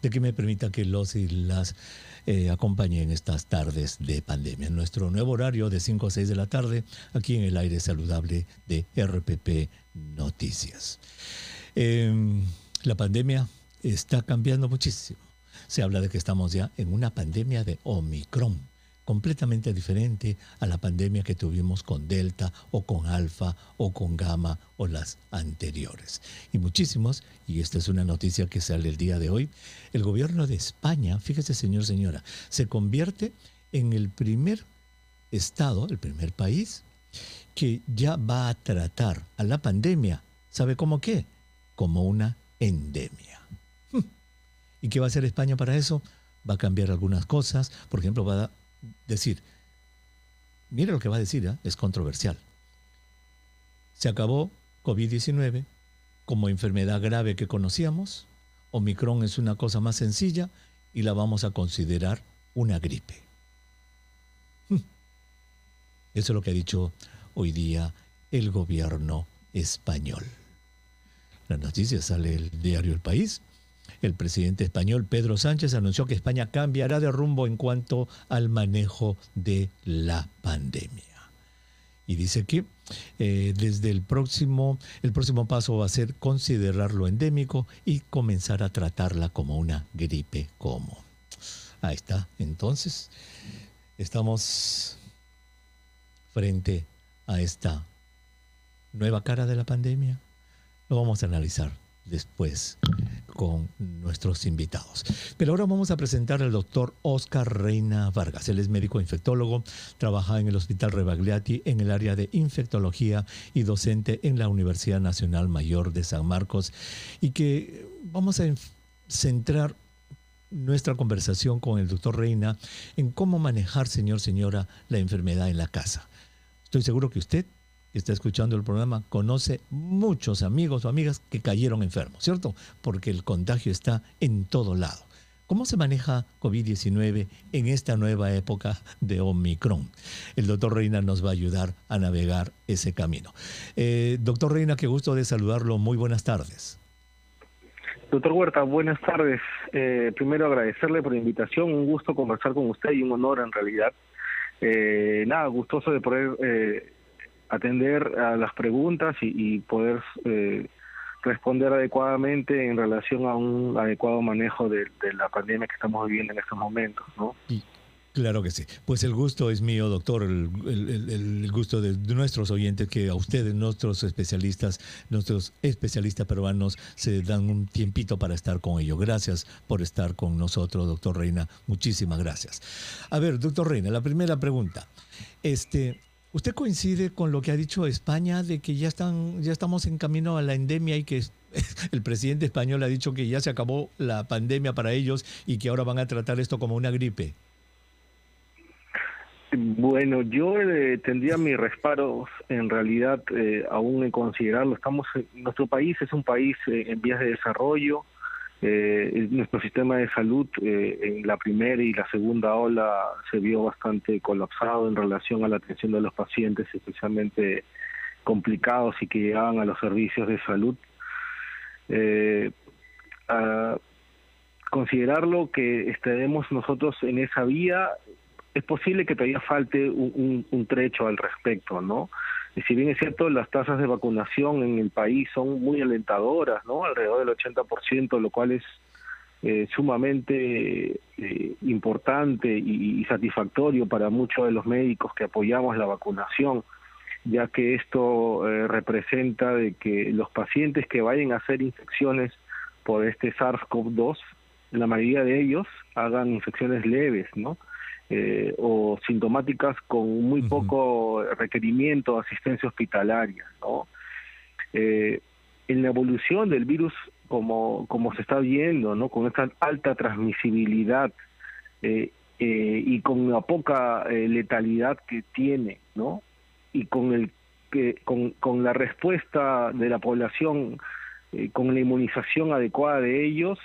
de que me permita que los y las acompañe en estas tardes de pandemia. En nuestro nuevo horario de 5 a 6 de la tarde, aquí en el aire saludable de RPP Noticias. La pandemia está cambiando muchísimo. Se habla de que estamos ya en una pandemia de Omicron, completamente diferente a la pandemia que tuvimos con Delta o con Alfa o con Gamma o las anteriores. Y muchísimos, y esta es una noticia que sale el día de hoy, el gobierno de España, fíjese señor, señora, se convierte en el primer estado, el primer país, que ya va a tratar a la pandemia, ¿sabe cómo qué? Como una endemia. ¿Y qué va a hacer España para eso? Va a cambiar algunas cosas, por ejemplo, va a decir, mire lo que va a decir, es controversial. Se acabó COVID-19 como enfermedad grave que conocíamos, Omicron es una cosa más sencilla y la vamos a considerar una gripe. Eso es lo que ha dicho hoy día el gobierno español. La noticia sale del diario El País. El presidente español Pedro Sánchez anunció que España cambiará de rumbo en cuanto al manejo de la pandemia. Y dice que desde el próximo paso va a ser considerarlo endémico y comenzar a tratarla como una gripe común. Ahí está. Entonces, estamos frente a esta nueva cara de la pandemia. Lo vamos a analizar después con nuestros invitados. Pero ahora vamos a presentar al doctor Óscar Reina Vargas. Él es médico infectólogo, trabaja en el Hospital Rebagliati en el área de infectología y docente en la Universidad Nacional Mayor de San Marcos, y que vamos a centrar nuestra conversación con el doctor Reina en cómo manejar, señor, señora, la enfermedad en la casa. Estoy seguro que usted que está escuchando el programa conoce muchos amigos o amigas que cayeron enfermos, ¿cierto? Porque el contagio está en todo lado. ¿Cómo se maneja COVID-19 en esta nueva época de Omicron? El doctor Reina nos va a ayudar a navegar ese camino. Doctor Reina, qué gusto de saludarlo. Muy buenas tardes. Doctor Huerta, buenas tardes. Primero agradecerle por la invitación, un gusto conversar con usted y un honor en realidad. Gustoso de poder atender a las preguntas y poder responder adecuadamente en relación a un adecuado manejo de la pandemia que estamos viviendo en estos momentos, ¿no? Y claro que sí. Pues el gusto es mío, doctor, el gusto de nuestros oyentes, que a ustedes, nuestros especialistas peruanos, se dan un tiempito para estar con ellos. Gracias por estar con nosotros, doctor Reina. Muchísimas gracias. A ver, doctor Reina, la primera pregunta. ¿Usted coincide con lo que ha dicho España de que ya estamos en camino a la endemia y que el presidente español ha dicho que ya se acabó la pandemia para ellos y que ahora van a tratar esto como una gripe? Bueno, yo tendría mis reparos en realidad aún en considerarlo. Nuestro país es un país en vías de desarrollo. Nuestro sistema de salud en la primera y la segunda ola se vio bastante colapsado en relación a la atención de los pacientes, especialmente complicados y que llegaban a los servicios de salud. Considerarlo que estaremos nosotros en esa vía, es posible que todavía falte un trecho al respecto, ¿no? Y si bien es cierto, las tasas de vacunación en el país son muy alentadoras, ¿no? Alrededor del 80%, lo cual es sumamente importante y satisfactorio para muchos de los médicos que apoyamos la vacunación, ya que esto representa de que los pacientes que vayan a hacer infecciones por este SARS-CoV-2, la mayoría de ellos hagan infecciones leves, ¿no? O sintomáticas con muy poco requerimiento de asistencia hospitalaria, ¿no? En la evolución del virus, como se está viendo, ¿no? Con esta alta transmisibilidad y con la poca letalidad que tiene, ¿no? Y con la respuesta de la población, con la inmunización adecuada de ellos,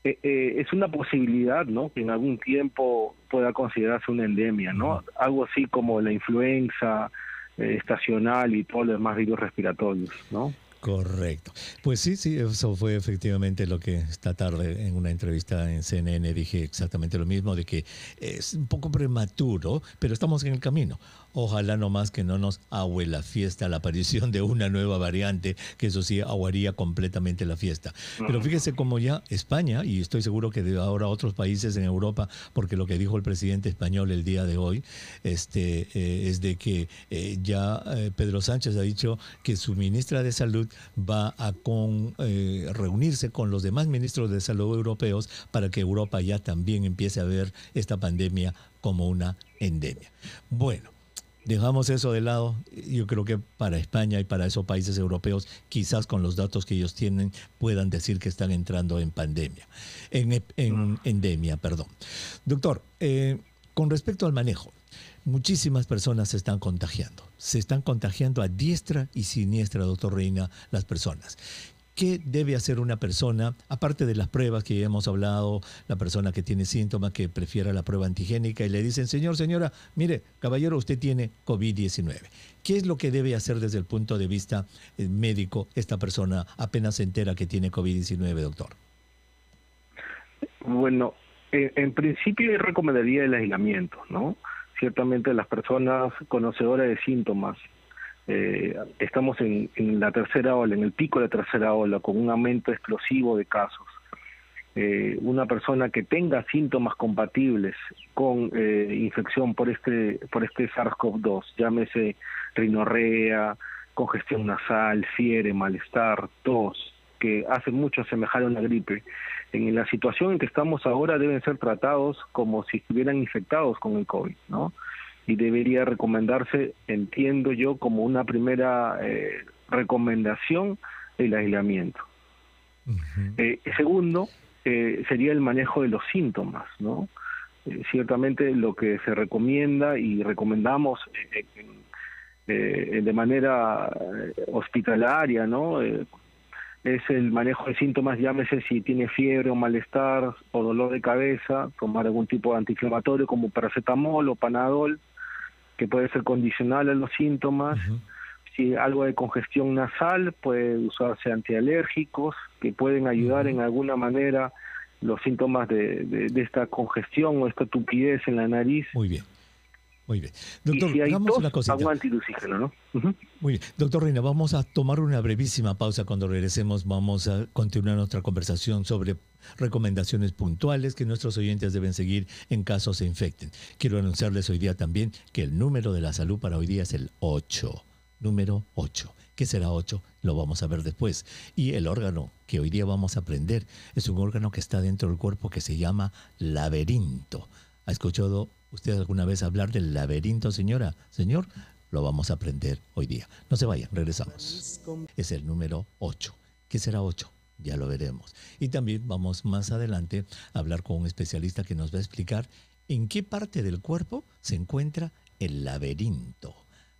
es una posibilidad, ¿no? Que en algún tiempo pueda considerarse una endemia, ¿no? Algo así como la influenza estacional y todos los demás virus respiratorios, ¿no? Correcto. Pues sí, sí, eso fue efectivamente lo que esta tarde en una entrevista en CNN dije exactamente lo mismo, de que es un poco prematuro, pero estamos en el camino. Ojalá nomás que no nos agüe la fiesta la aparición de una nueva variante, que eso sí aguaría completamente la fiesta. Pero fíjese como ya España, y estoy seguro que de ahora otros países en Europa, porque lo que dijo el presidente español el día de hoy, es de que Pedro Sánchez ha dicho que su ministra de Salud va a reunirse con los demás ministros de salud europeos para que Europa ya también empiece a ver esta pandemia como una endemia. Bueno, dejamos eso de lado. Yo creo que para España y para esos países europeos, quizás con los datos que ellos tienen, puedan decir que están entrando en pandemia, en endemia, perdón. Doctor, con respecto al manejo, muchísimas personas se están contagiando. Se están contagiando a diestra y siniestra, doctor Reina, las personas. ¿Qué debe hacer una persona, aparte de las pruebas que ya hemos hablado, la persona que tiene síntomas, que prefiera la prueba antigénica y le dicen, señora, mire, caballero, usted tiene COVID-19? ¿Qué es lo que debe hacer desde el punto de vista médico esta persona apenas se entera que tiene COVID-19, doctor? Bueno, en principio yo recomendaría el aislamiento, ¿no? Ciertamente las personas conocedoras de síntomas, estamos en la tercera ola, en el pico de la tercera ola, con un aumento explosivo de casos. Una persona que tenga síntomas compatibles con infección por este SARS-CoV-2, llámese rinorrea, congestión nasal, fiebre, malestar, tos, que hace mucho asemejar a una gripe, en la situación en que estamos ahora deben ser tratados como si estuvieran infectados con el COVID, ¿no? Y debería recomendarse, entiendo yo, como una primera recomendación, el aislamiento. Segundo, sería el manejo de los síntomas, ¿no? Ciertamente lo que se recomienda y recomendamos de manera hospitalaria, ¿no? Es el manejo de síntomas, llámese si tiene fiebre o malestar o dolor de cabeza, tomar algún tipo de antiinflamatorio como paracetamol o panadol, que puede ser condicional a los síntomas. Si algo de congestión nasal, puede usarse antialérgicos que pueden ayudar en alguna manera los síntomas de esta congestión o esta tupidez en la nariz. Muy bien. Muy bien. Doctor, y si hay hagamos tos, una cosita. agua antilucígeno, ¿no? Muy bien. Doctor Reina, vamos a tomar una brevísima pausa. Cuando regresemos vamos a continuar nuestra conversación sobre recomendaciones puntuales que nuestros oyentes deben seguir en caso se infecten. Quiero anunciarles hoy día también que el número de la salud para hoy día es el 8. Número 8. ¿Qué será 8? Lo vamos a ver después. Y el órgano que hoy día vamos a aprender es un órgano que está dentro del cuerpo que se llama laberinto. ¿Ha escuchado usted alguna vez hablar del laberinto, señora? Señor, lo vamos a aprender hoy día. No se vayan, regresamos. Es el número 8. ¿Qué será 8? Ya lo veremos. Y también vamos más adelante a hablar con un especialista que nos va a explicar en qué parte del cuerpo se encuentra el laberinto,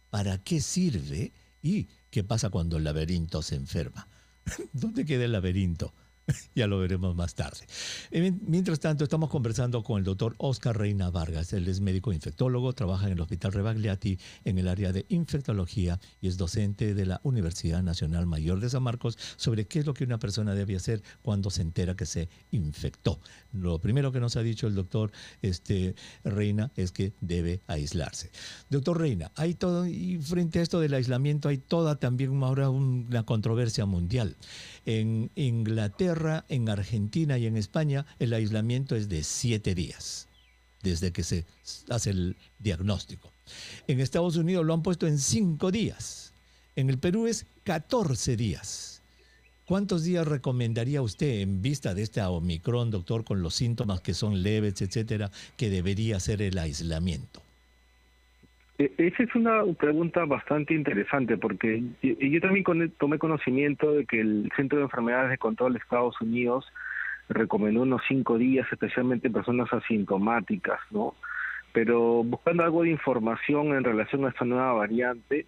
para qué sirve y qué pasa cuando el laberinto se enferma. ¿Dónde queda el laberinto? Ya lo veremos más tarde. Mientras tanto, estamos conversando con el doctor Oscar Reina Vargas. Él es médico infectólogo, trabaja en el Hospital Rebagliati en el área de infectología y es docente de la Universidad Nacional Mayor de San Marcos sobre qué es lo que una persona debe hacer cuando se entera que se infectó. Lo primero que nos ha dicho el doctor Reina es que debe aislarse. Doctor Reina, hay todo, y frente a esto del aislamiento hay toda también ahora una controversia mundial. En Inglaterra, en Argentina y en España, el aislamiento es de 7 días, desde que se hace el diagnóstico. En Estados Unidos lo han puesto en 5 días. En el Perú es 14 días. ¿Cuántos días recomendaría usted en vista de esta Omicron, doctor, con los síntomas que son leves, etcétera, que debería ser el aislamiento? Esa es una pregunta bastante interesante porque yo también tomé conocimiento de que el Centro de Enfermedades de Control de Estados Unidos recomendó unos 5 días, especialmente en personas asintomáticas, ¿no? Pero buscando algo de información en relación a esta nueva variante,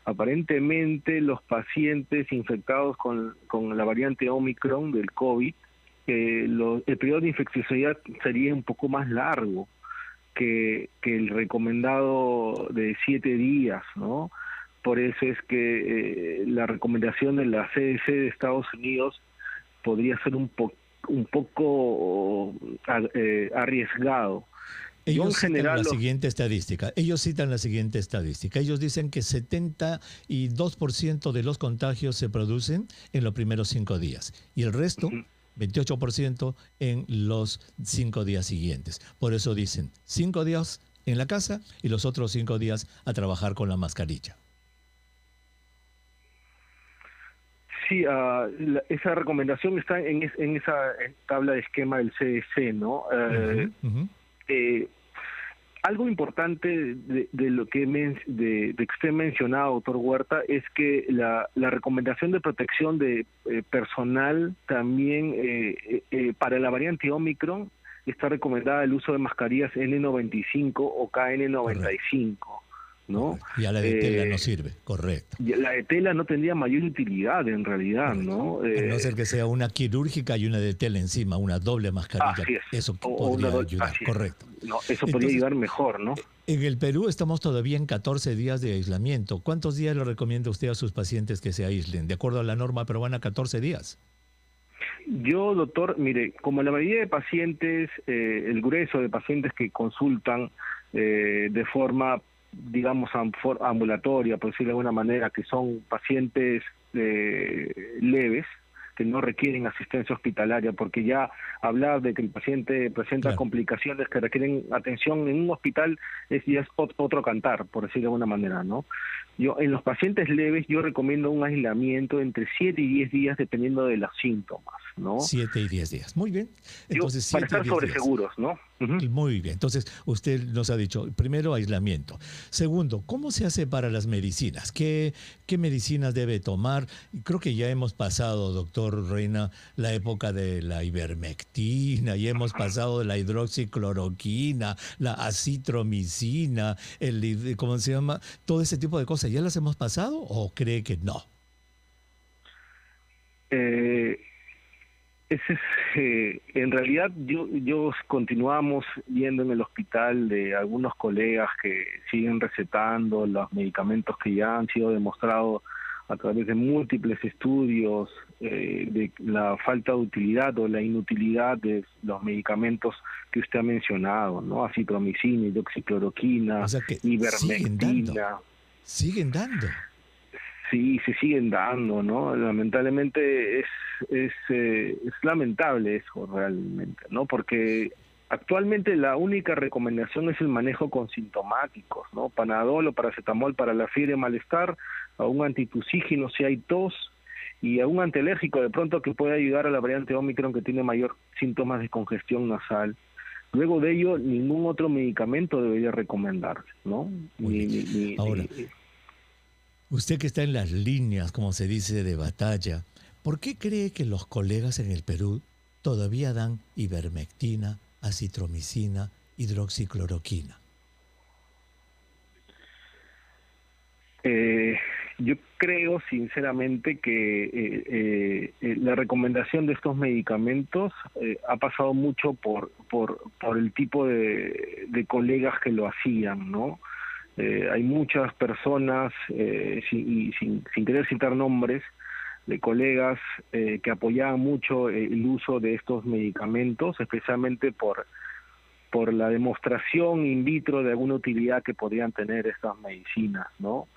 aparentemente los pacientes infectados con la variante Omicron del COVID, el periodo de infecciosidad sería un poco más largo que el recomendado de 7 días, ¿no? Por eso es que la recomendación de la CDC de Estados Unidos podría ser un poco arriesgado. Ellos citan la siguiente estadística. Ellos dicen que 72% de los contagios se producen en los primeros 5 días y el resto, 28%, en los 5 días siguientes. Por eso dicen 5 días en la casa y los otros 5 días a trabajar con la mascarilla. Sí, esa recomendación está en esa tabla de esquema del CDC, ¿no? Algo importante de lo que usted mencionado, doctor Huerta, es que la recomendación de protección de personal también para la variante Omicron está recomendada el uso de mascarillas N95 o KN95. ¿No? Ya la de tela no sirve, correcto. La de tela no tendría mayor utilidad en realidad, ¿no? A no ser que sea una quirúrgica y una de tela encima, una doble mascarilla. Así es. Eso podría ayudar, correcto. No, eso podría ayudar mejor, ¿no? En el Perú estamos todavía en 14 días de aislamiento. ¿Cuántos días le recomienda usted a sus pacientes que se aíslen? De acuerdo a la norma peruana, 14 días. Yo, doctor, mire, como la mayoría de pacientes, el grueso de pacientes que consultan de forma, digamos, ambulatoria, por decirlo de alguna manera, que son pacientes leves, que no requieren asistencia hospitalaria, porque ya hablar de que el paciente presenta complicaciones que requieren atención en un hospital ya es otro cantar, por decirlo de alguna manera, ¿no? En los pacientes leves yo recomiendo un aislamiento entre 7 y 10 días dependiendo de los síntomas, ¿no? 7 y 10 días, muy bien. Entonces, para estar sobre seguros, ¿no? Muy bien, entonces usted nos ha dicho, primero aislamiento. Segundo, ¿cómo se hace para las medicinas? ¿Qué medicinas debe tomar? Creo que ya hemos pasado, doctor Reina, la época de la ivermectina, ya hemos pasado de la hidroxicloroquina, la acitromicina, ¿cómo se llama? Todo ese tipo de cosas, ¿ya las hemos pasado o cree que no? En realidad yo continuamos viendo en el hospital de algunos colegas que siguen recetando los medicamentos que ya han sido demostrados a través de múltiples estudios de la falta de utilidad o la inutilidad de los medicamentos que usted ha mencionado, ¿no? Acitromicina, hidroxicloroquina, o sea que ivermectina. Siguen dando. Sí, se siguen dando, ¿no? Lamentablemente es lamentable eso realmente, ¿no? Porque actualmente la única recomendación es el manejo con sintomáticos, ¿no? Panadol o paracetamol para la fiebre, malestar, a un antitusígeno si hay tos y a un antialérgico de pronto que puede ayudar a la variante Omicron que tiene mayor síntomas de congestión nasal. Luego de ello, ningún otro medicamento debería recomendarse, ¿no? Ahora, usted que está en las líneas, como se dice, de batalla, ¿por qué cree que los colegas en el Perú todavía dan ivermectina, acitromicina, hidroxicloroquina? Yo creo sinceramente que la recomendación de estos medicamentos ha pasado mucho por el tipo de colegas que lo hacían, ¿no? Hay muchas personas, sin querer citar nombres, de colegas que apoyaban mucho el uso de estos medicamentos, especialmente por la demostración in vitro de alguna utilidad que podrían tener estas medicinas, ¿no?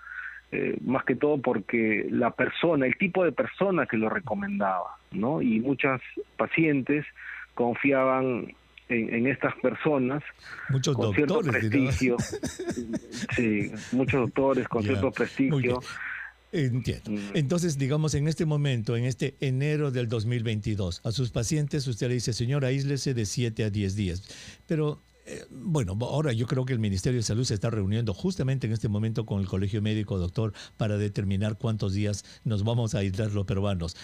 Más que todo porque la persona, el tipo de persona que lo recomendaba, ¿no? Y muchas pacientes confiaban en estas personas, muchos con doctores, cierto prestigio, sí, muchos doctores con cierto prestigio. Entiendo. Entonces, digamos, en este momento, en este enero del 2022, a sus pacientes usted le dice, señor, aíslese de 7 a 10 días. Pero, bueno, ahora yo creo que el Ministerio de Salud se está reuniendo justamente en este momento con el Colegio Médico, doctor, para determinar cuántos días nos vamos a aislar los peruanos.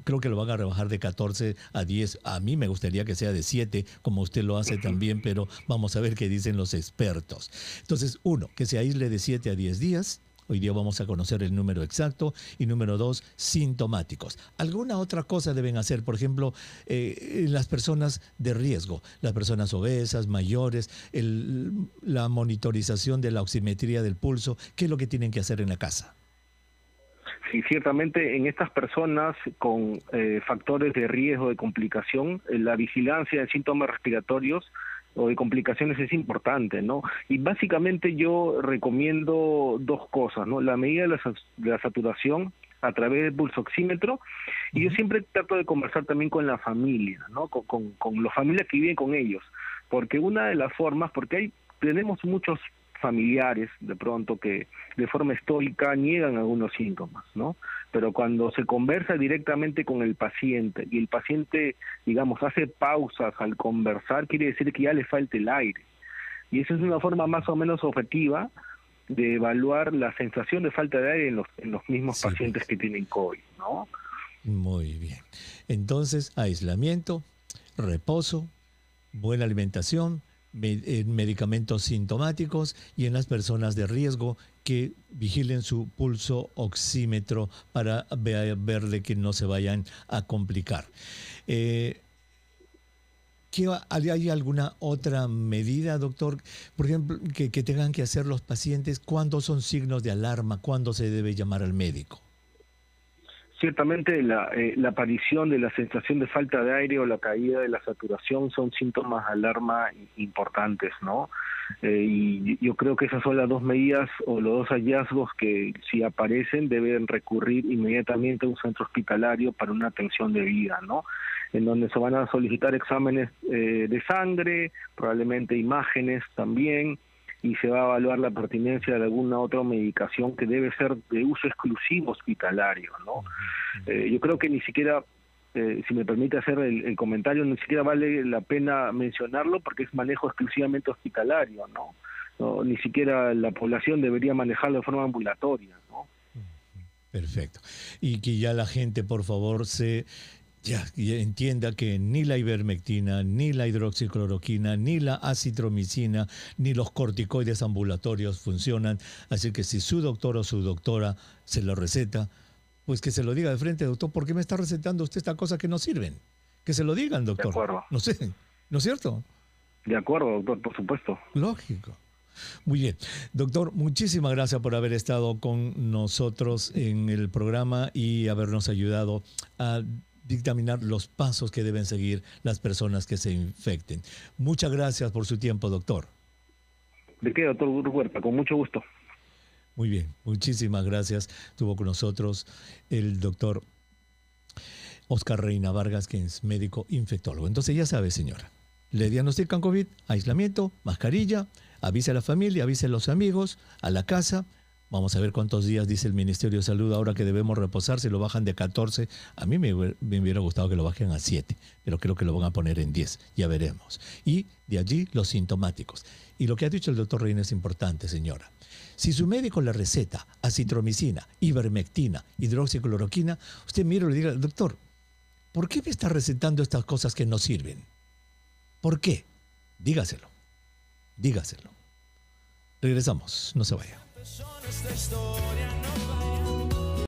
Creo que lo van a rebajar de 14 a 10. A mí me gustaría que sea de 7, como usted lo hace también, pero vamos a ver qué dicen los expertos. Entonces, uno, que se aísle de 7 a 10 días. Hoy día vamos a conocer el número exacto. Y número 2, sintomáticos. ¿Alguna otra cosa deben hacer? Por ejemplo, las personas de riesgo, las personas obesas, mayores, la monitorización de la oximetría del pulso. ¿Qué es lo que tienen que hacer en la casa? Sí, ciertamente en estas personas con factores de riesgo de complicación, la vigilancia de síntomas respiratorios o de complicaciones es importante, ¿no? Y básicamente yo recomiendo dos cosas, ¿no? La medida de la saturación a través del pulsoxímetro, y yo siempre trato de conversar también con la familia, ¿no? Con los familias que viven con ellos, porque una de las formas, porque tenemos muchos familiares de pronto que de forma estoica niegan algunos síntomas, ¿no? Pero cuando se conversa directamente con el paciente y el paciente, digamos, hace pausas al conversar, quiere decir que ya le falta el aire. Y esa es una forma más o menos objetiva de evaluar la sensación de falta de aire en los mismos pacientes que tienen COVID, ¿no? Muy bien. Entonces, aislamiento, reposo, buena alimentación, medicamentos sintomáticos, y en las personas de riesgo que vigilen su pulso oxímetro para ver de que no se vayan a complicar. ¿Hay alguna otra medida, doctor, por ejemplo, que tengan que hacer los pacientes? ¿Cuándo son signos de alarma? ¿Cuándo se debe llamar al médico? Ciertamente la aparición de la sensación de falta de aire o la caída de la saturación son síntomas de alarma importantes, ¿no? Y yo creo que esas son las dos medidas o los dos hallazgos que, si aparecen, deben recurrir inmediatamente a un centro hospitalario para una atención debida, ¿no? En donde se van a solicitar exámenes de sangre, probablemente imágenes también, y se va a evaluar la pertinencia de alguna otra medicación que debe ser de uso exclusivo hospitalario, ¿no? Yo creo que ni siquiera, si me permite hacer el comentario, ni siquiera vale la pena mencionarlo porque es manejo exclusivamente hospitalario, ¿no? Ni siquiera la población debería manejarlo de forma ambulatoria, ¿no? Perfecto. Y que ya la gente, por favor, ya entienda que ni la ivermectina, ni la hidroxicloroquina, ni la acitromicina, ni los corticoides ambulatorios funcionan. Así que si su doctor o su doctora se lo receta, pues que se lo diga de frente, doctor, ¿por qué me está recetando usted esta cosa que no sirven? Que se lo digan, doctor. De acuerdo. No sé, ¿no es cierto? De acuerdo, doctor, por supuesto. Lógico. Muy bien. Doctor, muchísimas gracias por haber estado con nosotros en el programa y habernos ayudado a dictaminar los pasos que deben seguir las personas que se infecten. Muchas gracias por su tiempo, doctor. ¿De qué, doctor Huerta? Con mucho gusto. Muy bien, muchísimas gracias. Estuvo con nosotros el doctor Oscar Reina Vargas, que es médico infectólogo. Entonces ya sabe, señora, le diagnostican COVID, aislamiento, mascarilla, avise a la familia, avise a los amigos, a la casa. Vamos a ver cuántos días dice el Ministerio de Salud ahora que debemos reposar. Si lo bajan de 14, a mí me hubiera gustado que lo bajen a 7, pero creo que lo van a poner en 10, ya veremos. Y de allí los sintomáticos. Y lo que ha dicho el doctor Reina es importante, señora. Si su médico le receta acitromicina, ivermectina, hidroxicloroquina, usted mire y le diga, doctor, ¿por qué me está recetando estas cosas que no sirven? ¿Por qué? Dígaselo. Dígaselo. Regresamos, no se vaya. Esta historia no vaya.